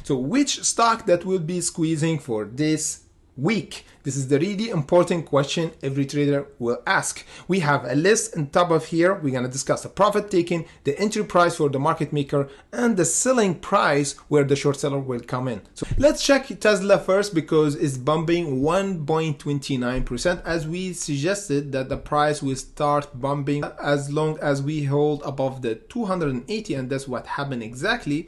So which stock that will be squeezing for this week? This is the really important question every trader will ask. We have a list on top of here. We're going to discuss the profit taken, the entry price for the market maker, and the selling price where the short seller will come in. So let's check Tesla first because it's bumping 1.29%, as we suggested that the price will start bumping as long as we hold above the 280, and that's what happened exactly.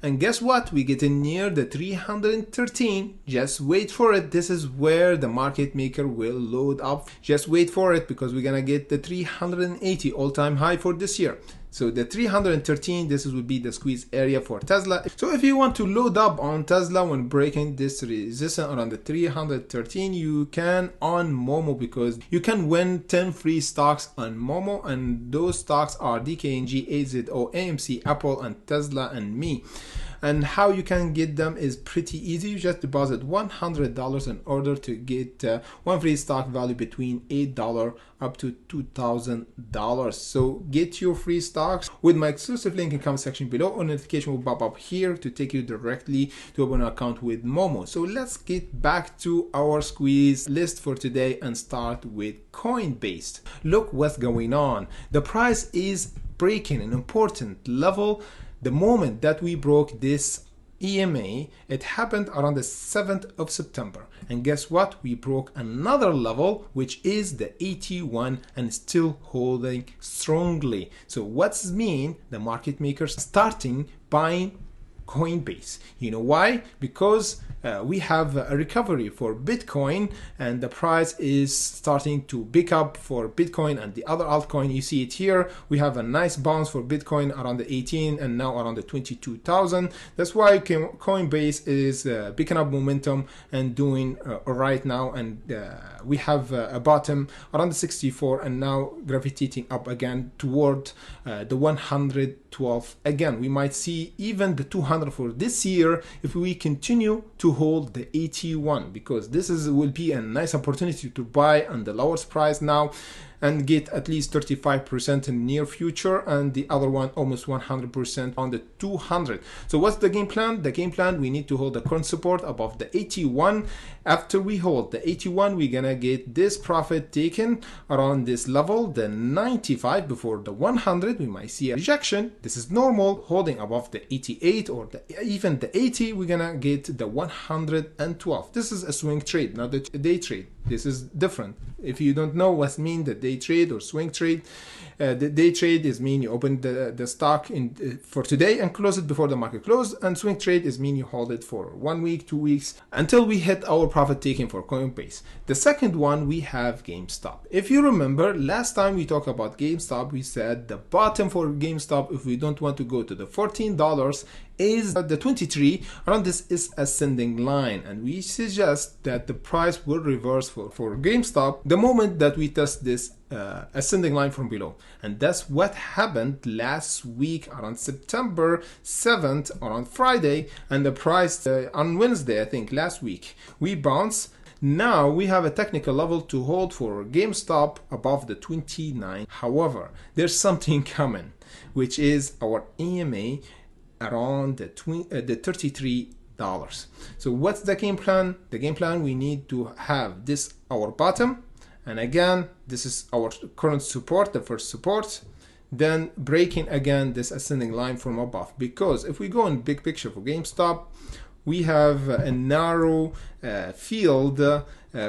And guess what? We're getting near the 313. Just wait for it. This is where the market maker will load up. Just wait for it because we're gonna get the 380 all-time high for this year. So the 313, this will be the squeeze area for Tesla. So if you want to load up on Tesla when breaking this resistance around the 313, you can on Momo, because you can win 10 free stocks on Momo, and those stocks are DKNG, AZO, AMC, Apple, and Tesla, and me. And how you can get them is pretty easy. You just deposit $100 in order to get one free stock value between $8 up to $2,000. So get your free stocks with my exclusive link in the comment section below. A notification will pop up here to take you directly to open an account with Momo. So let's get back to our squeeze list for today and start with Coinbase. Look what's going on. The price is breaking an important level. The moment that we broke this EMA, it happened around the 7th of September. And guess what? We broke another level, which is the 81, and still holding strongly. So what's mean? The market makers starting buying Coinbase. You know why? Because we have a recovery for Bitcoin, and the price is starting to pick up for Bitcoin and the other altcoin. You see it here. We have a nice bounce for Bitcoin around the 18 and now around the 22,000. That's why Coinbase is picking up momentum and doing right now. And we have a bottom around the 64 and now gravitating up again toward the 112. Again, we might see even the 200 for this year if we continue to hold the 81, because this will be a nice opportunity to buy on the lowest price now and get at least 35% in near future, and the other one almost 100% on the 200. So what's the game plan? The game plan, we need to hold the current support above the 81. After we hold the 81, we're gonna get this profit taken around this level, the 95 before the 100. We might see a rejection. This is normal. Holding above the 88 or even the 80, we're gonna get the 112. This is a swing trade, not a day trade. This is different. If you don't know what mean the day trade or swing trade, the day trade is mean you open the stock for today and close it before the market close, and swing trade is mean you hold it for 1 week, 2 weeks until we hit our profit taking for Coinbase. The second one, we have GameStop. If you remember, last time we talked about GameStop, we said the bottom for GameStop, if we don't want to go to the $14, is the 23. Around this is ascending line, and we suggest that the price will reverse for GameStop the moment that we test this ascending line from below. And that's what happened last week around September 7th around Friday, and the price on Wednesday, I think last week, we bounced. Now we have a technical level to hold for GameStop above the 29. However, there's something coming, which is our EMA around the $33. So what's the game plan? The game plan, we need to have this our bottom, and again this is our current support, the first support, then breaking again this ascending line from above. Because if we go in big picture for GameStop, we have a narrow field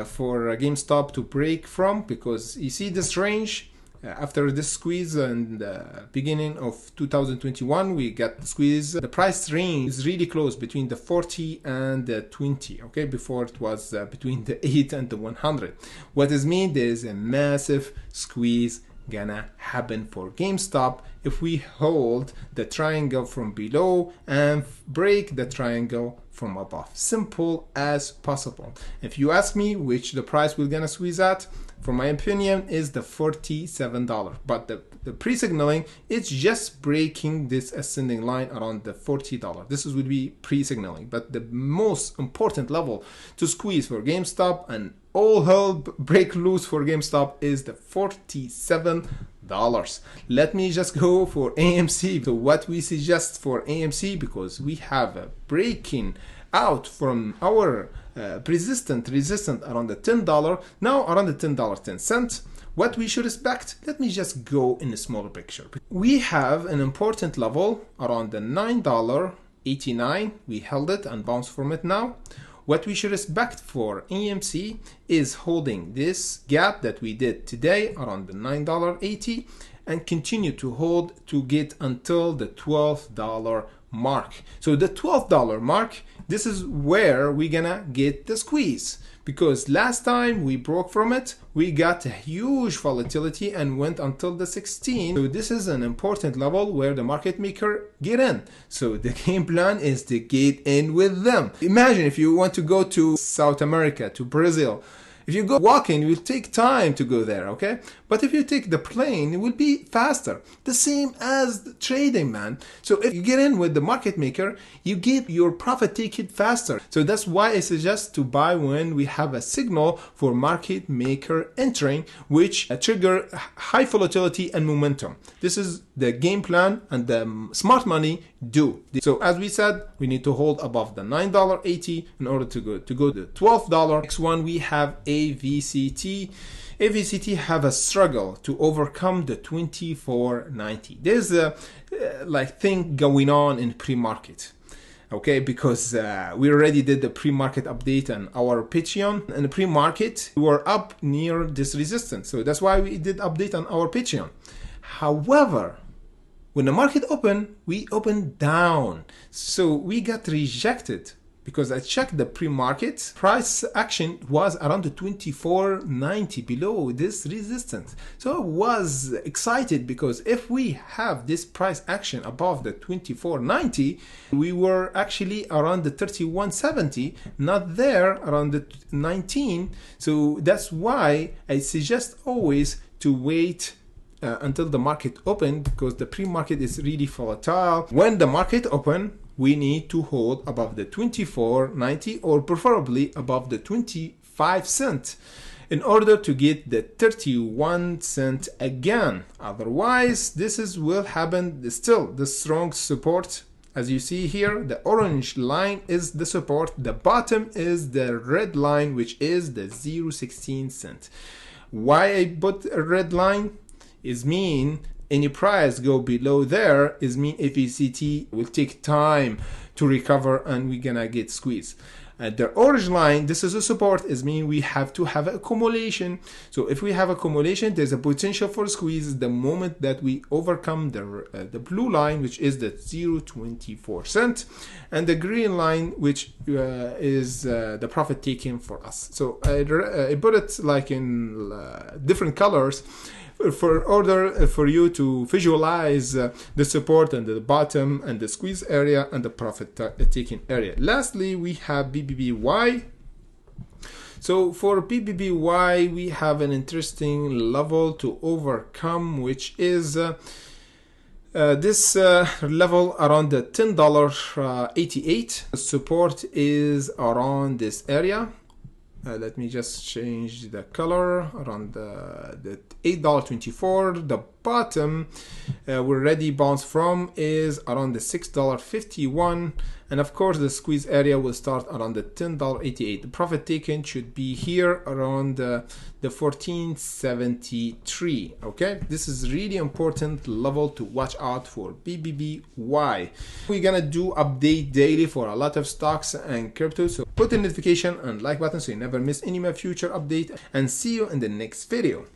for GameStop to break from, because you see this range. After this squeeze in the beginning of 2021, we got the squeeze. The price range is really close between the 40 and the 20. Okay, before it was between the 8 and the 100. What does mean? There is a massive squeeze gonna happen for GameStop if we hold the triangle from below and break the triangle from above. Simple as possible. If you ask me which the price we're gonna squeeze at, for my opinion, is the $47. But the pre-signaling, it's just breaking this ascending line around the $40. This would be pre-signaling. But the most important level to squeeze for GameStop and all hell break loose for GameStop is the $47. Let me just go for AMC. So what we suggest for AMC, because we have a breaking out from our resistant around the $10, now around the $10.10. What we should expect, let me just go in a smaller picture. We have an important level around the $9.89. We held it and bounced from it now. What we should expect for AMC is holding this gap that we did today around the $9.80 and continue to hold to get until the $12 mark. So the $12 mark, this is where we're gonna get the squeeze, because last time we broke from it, we got a huge volatility and went until the 16. So this is an important level where the market maker get in. So the game plan is to get in with them. Imagine if you want to go to South America, to Brazil. If you go walking, it will take time to go there, okay? But if you take the plane, it will be faster. The same as the trading, man. So if you get in with the market maker, you get your profit taken faster. So that's why I suggest to buy when we have a signal for market maker entering, which trigger high volatility and momentum. This is the game plan and the smart money do. So as we said, we need to hold above the $9.80 in order to go to the $12. Next one, we have AVCT. AVCT have a struggle to overcome the 24.90. There's a like thing going on in pre-market, okay? Because we already did the pre-market update on our Patreon. In the pre-market, we were up near this resistance, so that's why we did update on our Patreon. However, when the market opened, we opened down, so we got rejected. Because I checked the pre-market, price action was around the 24.90 below this resistance. So I was excited because if we have this price action above the 24.90, we were actually around the 31.70, not there around the 19. So that's why I suggest always to wait until the market open, because the pre-market is really volatile. When the market open, we need to hold above the 24.90 or preferably above the 25 cents in order to get the 31 cent again. Otherwise, will happen. Still the strong support. As you see here, the orange line is the support. The bottom is the red line, which is the 0.16 cent. Why I put a red line is mean any price go below there is mean AVCT will take time to recover and we're gonna get squeezed. The orange line, this is a support, is mean we have to have accumulation. So if we have accumulation, there's a potential for squeeze the moment that we overcome the blue line, which is the 0.24 cent, and the green line, which is the profit taken for us. So I put it like in different colors for order for you to visualize the support and the bottom and the squeeze area and the profit taking area. Lastly, we have BBBY. So for BBBY, we have an interesting level to overcome, which is this level around the $10.88. Support is around this area. Let me just change the color around the $8.24. The bottom we already bounced from is around the $6.51, and of course the squeeze area will start around the $10.88. The profit taken should be here around the $14.73. Okay, this is really important level to watch out for BBBY. We're gonna do update daily for a lot of stocks and crypto, so put the notification and like button so you never miss any of my future update, and see you in the next video.